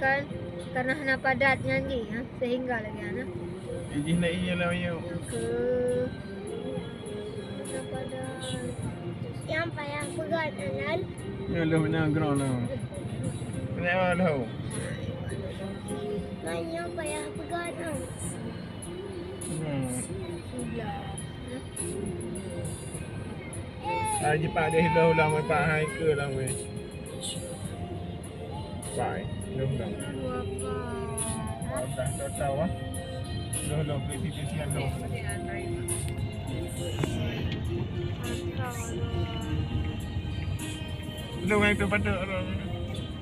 kan karena hana padatnya nih ya, sehingga lagi ana Ijih na iya lah yo. ke hana padat yang payah pegat anan Yo lo na ground lo. Na lo. banyak payah pegat sudah Ai pak dia lo lah mai pak hai ke lah mai. Pai, belum dah. Dah tahu ah. Lo beli titian lo. Lo yang tu pada